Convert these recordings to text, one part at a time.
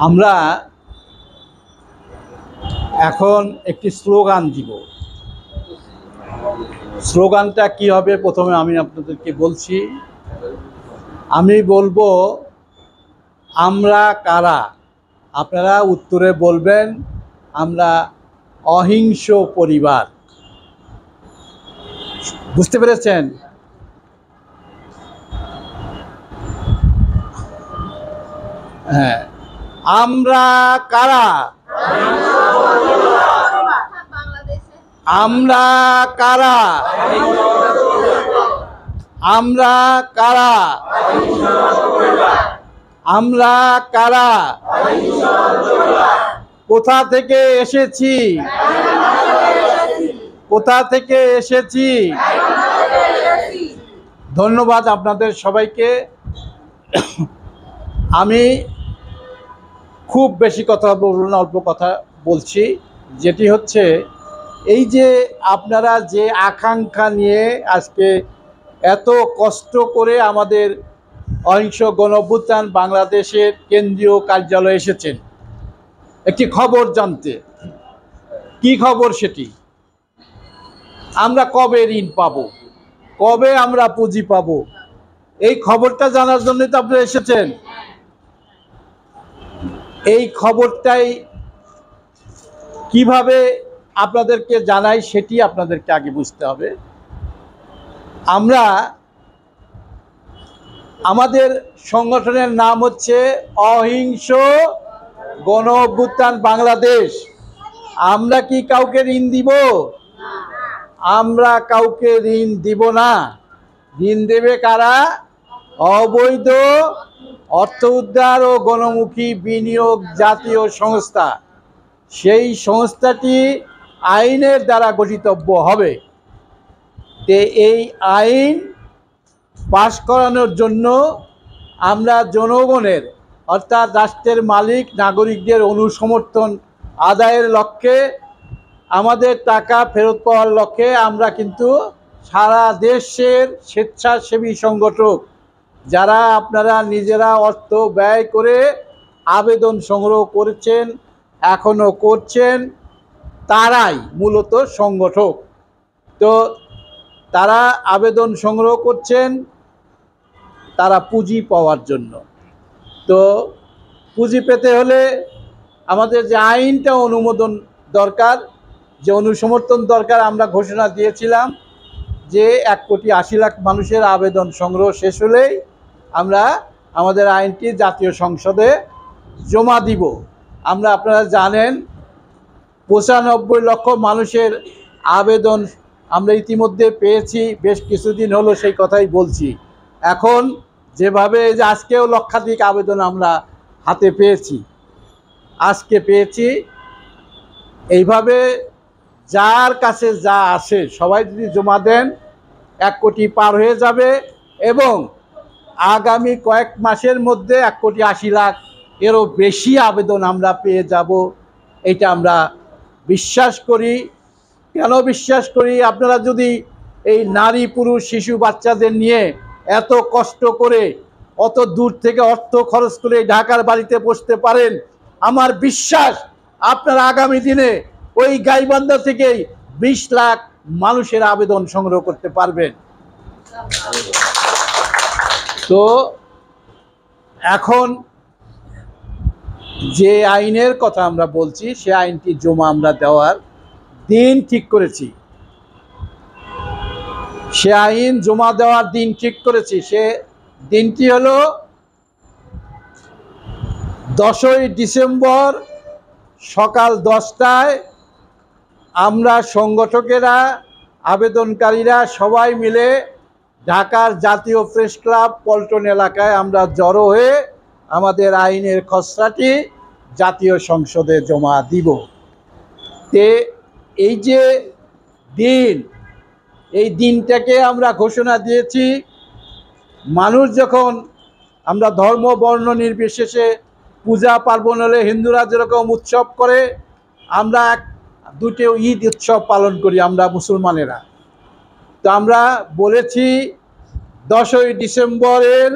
আমরা এখন একটি স্লোগান দিব। স্লোগানটা কি হবে প্রথমে আমি আপনাদেরকে বলছি। আমি বলবো আমরা কারা, আপনারা উত্তরে বলবেন আমরা অহিংস পরিবার। বুঝতে পেরেছেন? হ্যাঁ, আমরা কারা, আমরা কারা, আমরা কারা, আমরা কারা, কোথা থেকে এসেছি, কোথা থেকে এসেছি। ধন্যবাদ আপনাদের সবাইকে। আমি খুব বেশি কথা বলব না, অল্প কথা বলছি। যেটি হচ্ছে এই যে আপনারা যে আকাঙ্ক্ষা নিয়ে আজকে এত কষ্ট করে আমাদের অহিংস গণঅভ্যুত্থান বাংলাদেশের কেন্দ্রীয় কার্যালয়ে এসেছেন একটি খবর জানতে। কি খবর সেটি? আমরা কবে ঋণ পাবো, কবে আমরা পুঁজি পাবো, এই খবরটা জানার জন্য তো আপনারা এসেছেন। এই খবরটাই কিভাবে আপনাদেরকে জানাই সেটি আপনাদেরকে আগে বুঝতে হবে। আমরা আমাদের সংগঠনের নাম হচ্ছে অহিংস গণঅভ্যুত্থান বাংলাদেশ। আমরা কি কাউকে ঋণ দিব? আমরা কাউকে ঋণ দিব না। ঋণ দেবে কারা? অবৈধ অর্থ উদ্ধার ও গণমুখী বিনিয়োগ জাতীয় সংস্থা। সেই সংস্থাটি আইনের দ্বারা গঠিতব্য হবে। তে এই আইন পাশ করানোর জন্য আমরা জনগণের অর্থাৎ রাষ্ট্রের মালিক নাগরিকদের অনুসমর্থন আদায়ের লক্ষ্যে, আমাদের টাকা ফেরত পাওয়ার লক্ষ্যে আমরা কিন্তু সারা দেশের স্বেচ্ছাসেবী সংগঠক যারা আপনারা নিজেরা অর্থ ব্যয় করে আবেদন সংগ্রহ করেছেন, এখনও করছেন, তারাই মূলত সংগঠক। তো তারা আবেদন সংগ্রহ করছেন তারা পুঁজি পাওয়ার জন্য। তো পুঁজি পেতে হলে আমাদের যে আইনটা অনুমোদন দরকার, যে অনুসমর্থন দরকার, আমরা ঘোষণা দিয়েছিলাম যে 1,80,00,000 মানুষের আবেদন সংগ্রহ শেষ হলেই আমরা আমাদের আইনটি জাতীয় সংসদে জমা দিব। আমরা আপনারা জানেন 95 লক্ষ মানুষের আবেদন আমরা ইতিমধ্যে পেয়েছি, বেশ কিছুদিন হলো সেই কথাই বলছি। এখন যেভাবে যে আজকেও লক্ষাধিক আবেদন আমরা হাতে পেয়েছি, আজকে পেয়েছি, এইভাবে যার কাছে যা আসে সবাই যদি জমা দেন 1 কোটি পার হয়ে যাবে এবং আগামী কয়েক মাসের মধ্যে 1,80,00,000 এরও বেশি আবেদন আমরা পেয়ে যাব। এটা আমরা বিশ্বাস করি। কেন বিশ্বাস করি? আপনারা যদি এই নারী পুরুষ শিশু বাচ্চাদের নিয়ে এত কষ্ট করে অত দূর থেকে অর্থ খরচ করে ঢাকার বাড়িতে বসতে পারেন, আমার বিশ্বাস আপনারা আগামী দিনে ওই গাইবান্ধা থেকেই 20 লাখ মানুষের আবেদন সংগ্রহ করতে পারবেন। তো এখন যে আইনের কথা আমরা বলছি সে আইনটি জমা আমরা দেওয়ার দিন ঠিক করেছি। সে আইন জমা দেওয়ার দিন ঠিক করেছি। সে দিনটি হলো 10ই ডিসেম্বর সকাল 10টায় আমরা সংগঠকেরা, আবেদনকারীরা সবাই মিলে ঢাকার জাতীয় প্রেস ক্লাব পল্টন এলাকায় আমরা জড়ো হয়ে আমাদের আইনের খসড়াটি জাতীয় সংসদে জমা দিব। তে এই যে দিন, এই দিনটাকে আমরা ঘোষণা দিয়েছি। মানুষ যখন, আমরা ধর্ম বর্ণ নির্বিশেষে পূজা পার্বণ হলে হিন্দুরা যেরকম উৎসব করে, আমরা দুটো ঈদ উৎসব পালন করি আমরা মুসলমানেরা। তো আমরা বলেছি 10ই ডিসেম্বরের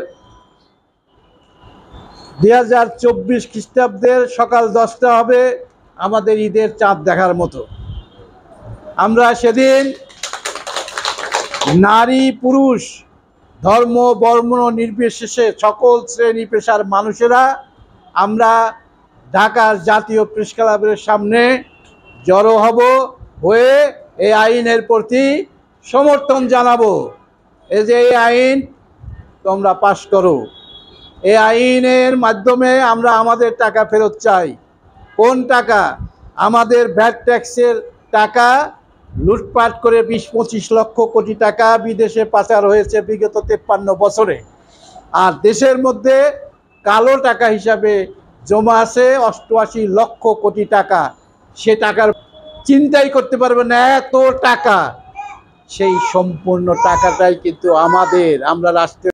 2024 খ্রিস্টাব্দের সকাল 10টা হবে আমাদের ঈদের চাঁদ দেখার মতো। আমরা সেদিন নারী পুরুষ ধর্ম বর্ণ নির্বিশেষে সকল শ্রেণী পেশার মানুষেরা আমরা ঢাকার জাতীয় প্রেস ক্লাবের সামনে জড়ো হব, হয়ে এই আইনের প্রতি সমর্থন জানাবো। এই যে এই আইন তোমরা পাশ করো। এই আইনের মাধ্যমে আমরা আমাদের টাকা ফেরত চাই। কোন টাকা? আমাদের ভ্যাট ট্যাক্সের টাকা লুটপাট করে 20-25 লক্ষ কোটি টাকা বিদেশে পাচার হয়েছে বিগত 53 বছরে। আর দেশের মধ্যে কালো টাকা হিসাবে জমা আছে 88 লক্ষ কোটি টাকা। সে টাকার চিন্তাই করতে পারবে না এত টাকা। সেই সম্পূর্ণ টাকাটাই কিন্তু আমাদের, আমরা রাষ্ট্রের